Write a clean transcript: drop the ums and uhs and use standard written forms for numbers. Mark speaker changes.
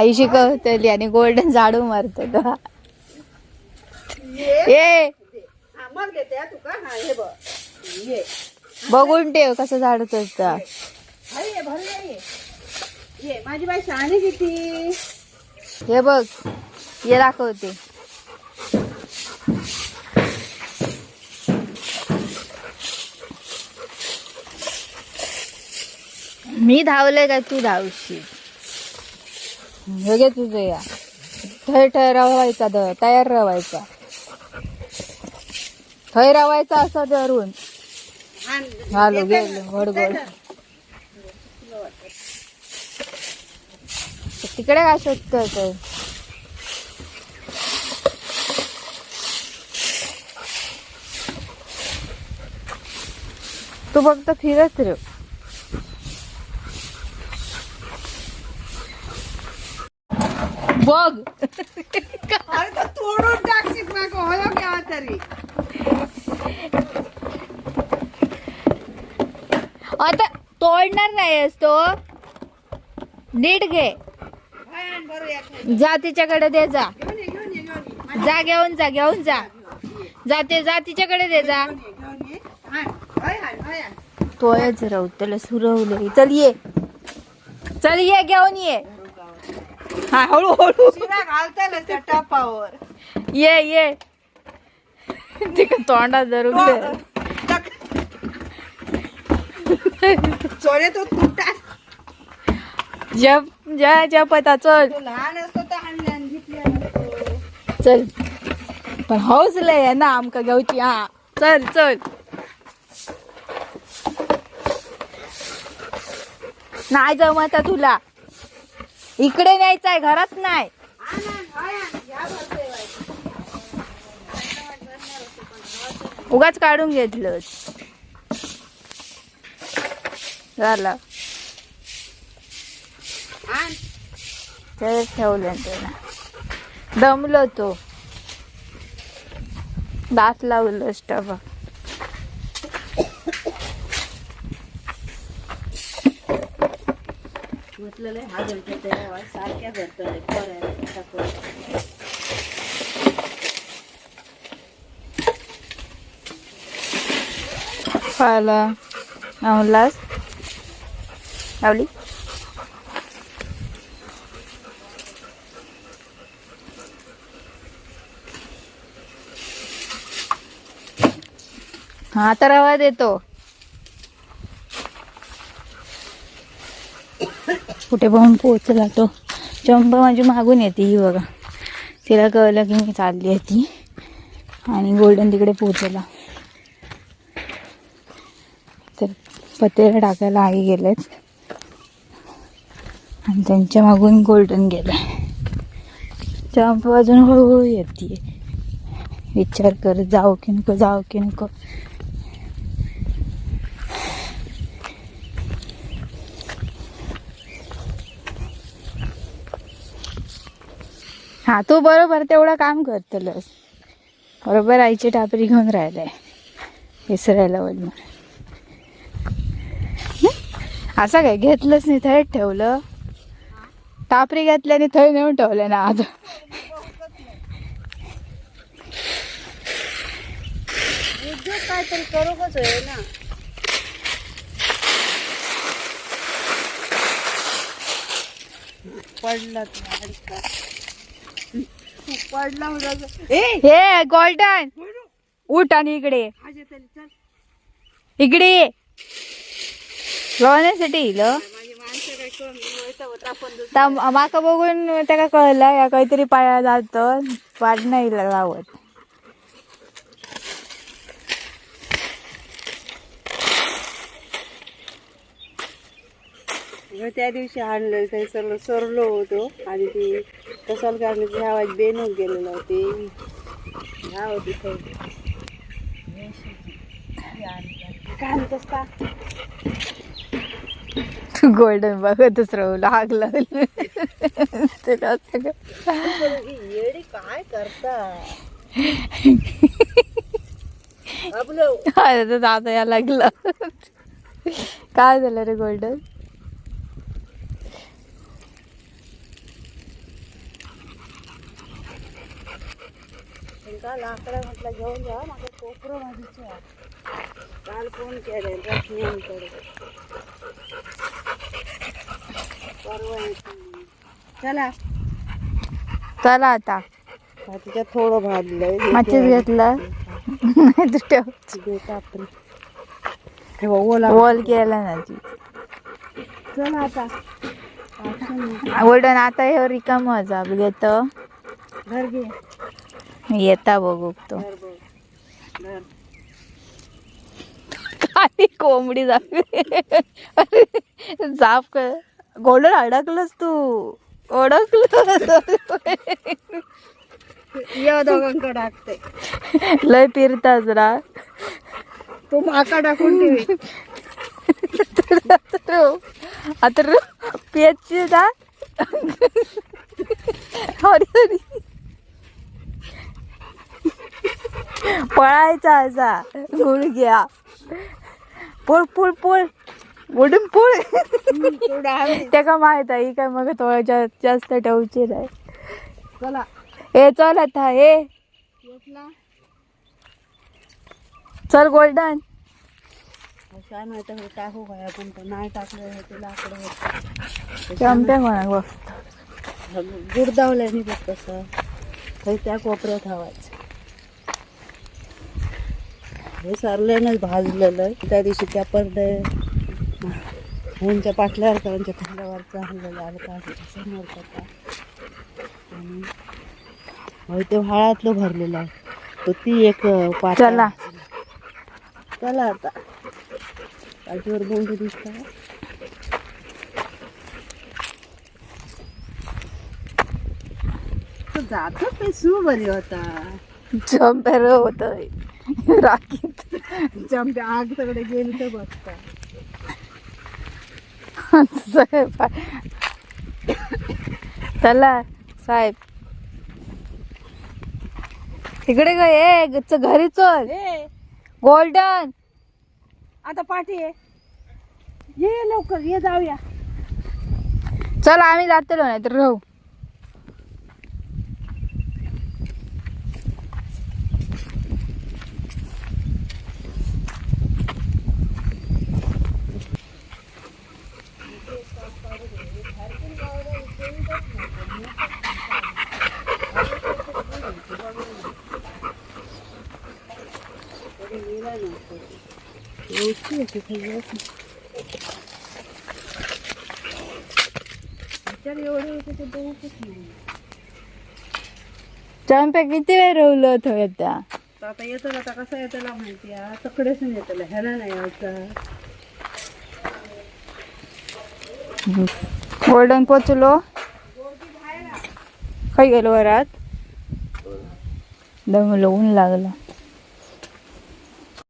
Speaker 1: आई शिकवतली आणि गोल्डन झाडू मारतो तो. ये बघून ठेव कसं झाडत असता.
Speaker 2: माझी बाई शहाणी किती.
Speaker 1: हे बघ ये दाखवते. मी धावले का तू धावशी. हे घे तुझं या थय रवायचा तयार रवायचा थय रवायचा असं धरून घालू गेलो गोड तिकडे काय शोधतोय. तू फक्त फिरत रे. बघ
Speaker 2: तोडून टाकशील नको हो केव्हा तरी.
Speaker 1: आता तोडणार नाहीस तो. नीट घे. जा तिच्याकडे दे जा. जा घेऊन जा तिच्याकडे दे जा. तोयच रवतलं सुरवलं. चल ये घेऊन ये. हा हळूहळू
Speaker 2: घालताना त्या टपावर
Speaker 1: ये तिकडे तोंडात धरून दे.
Speaker 2: चोरे तो तुटा.
Speaker 1: ज्या पता चल
Speaker 2: लहान असतो तर आणल्यान घेतल्या.
Speaker 1: चल पण हौस लय आहे ना आमका घेऊची. हा चल नाही जमत तुला. इकडे न्यायचंय घरात नाही. उगाच काढून घेतलं झालं. ठेवलं त्याला. दमलो तो. दात लावलं स्टव.
Speaker 2: म्हटलं हा गणपती सारख्या करतोय.
Speaker 1: पाला लावलास लावली. हा आता रवा देतो. कुठे पण पोहोचला तो. चंपा माझी मागून येते ही बघा. तिला कळलं की मी चालली आहे ती. आणि गोल्डन तिकडे पोहोचला. तर पत्तेला टाकायला आई गेलेत आणि त्यांच्या मागून गोल्डन गेलाय. चंपा अजून हळूहळू येते. विचार कर जाऊ की नको. हा तू बरोबर तेवढं काम करतलस. बरोबर आईची टापरी घेऊन राहिलाय. विसरायला वडलं. असं काय घेतलंच नाही थंड ठेवलं. टापरी घेतल्याने थंड नेऊन ठेवलं ना आज.
Speaker 2: काहीतरी करूच आहे ना. पडला
Speaker 1: हे गोल्डन उठ आणि इकडे ये. लोण्यासाठी माका बघून त्याला कळलं या काहीतरी पाया जात पाड नाही लावत.
Speaker 2: त्या दिवशी आणलं ते सर्व सरलो होतो आणि ती कसाल करण्याची आवाज बेनूक गेलेला होते.
Speaker 1: तू गोल्डन बघतच राहू लागला.
Speaker 2: काय करता
Speaker 1: आता या लागलं. काय झालं रे गोल्डन.
Speaker 2: तुमका लाकडं म्हटलं घेऊन जा माझं कोपरं भाजीचं काल फोन केले रत्नीकडे परवा येते. चला
Speaker 1: चला आता
Speaker 2: तिच्यात थोडं भाजलंय
Speaker 1: माचीस घेतला नाही तर ठेव
Speaker 2: कापरी ठेवा ओला
Speaker 1: वॉल केला ना ती
Speaker 2: चला आता
Speaker 1: गोल्डन आता हे रिकाम जा घेत
Speaker 2: घर घे
Speaker 1: येता बघू तो
Speaker 2: घर बघ घर
Speaker 1: खाली कोंबडी जाप कर गोल्डन अडकलंस तू ओळखलं
Speaker 2: या दोघांकडे टाकते
Speaker 1: लय फिरताच रा
Speaker 2: तो माका टाकून ठेवी
Speaker 1: आता पेची जा हरी पळायचा असा गुडघ्या पोळ पोळ पोळ ओढून पोळ त्याका माहित आहे ही काय मग थोडं जास्त ठेवची नाही
Speaker 2: चला
Speaker 1: ए चल आता ए
Speaker 2: येतला
Speaker 1: चल गोल्डन
Speaker 2: काय माहिती हे टाकू काय आपण तर नाही टाकलं हे ते लाकडं होतं
Speaker 1: चंप्या म्हणा बघ
Speaker 2: गुडदावल्याने बघ कसं काही त्या कोपऱ्यात हवायचं हे सरल्यानंच भाजलेलं आहे त्या दिवशी त्या पडदे ह्यांच्या पाटल्यावर त्यांच्या खांद्यावर चाललेलं आलं पाहिजे समोर करता आणि होय ते व्हाळातलं भरलेलं आहे तर ती एक पाटला
Speaker 1: चला
Speaker 2: चला आता पाठीवर बोंड दिसता जात ते सू बरी होता
Speaker 1: चंप्या होत राखीत
Speaker 2: चंप्या आग सगळे गेली तर बसता
Speaker 1: चला साहेब तिकडे ग ये घरी चल गोल्डन
Speaker 2: आता पाठी आहे ये लवकर ये जाऊया
Speaker 1: चल आम्ही जातो नाही तर राहू चंप्या किती वेळ रवलं होतं येत्या
Speaker 2: आता येतो आता कसं येतो माहिती आहे तकडेच येतो ह्याला नाही यायचं
Speaker 1: गोल्डन पोचलो खाई गेलो वरात दमलो ऊन लागलं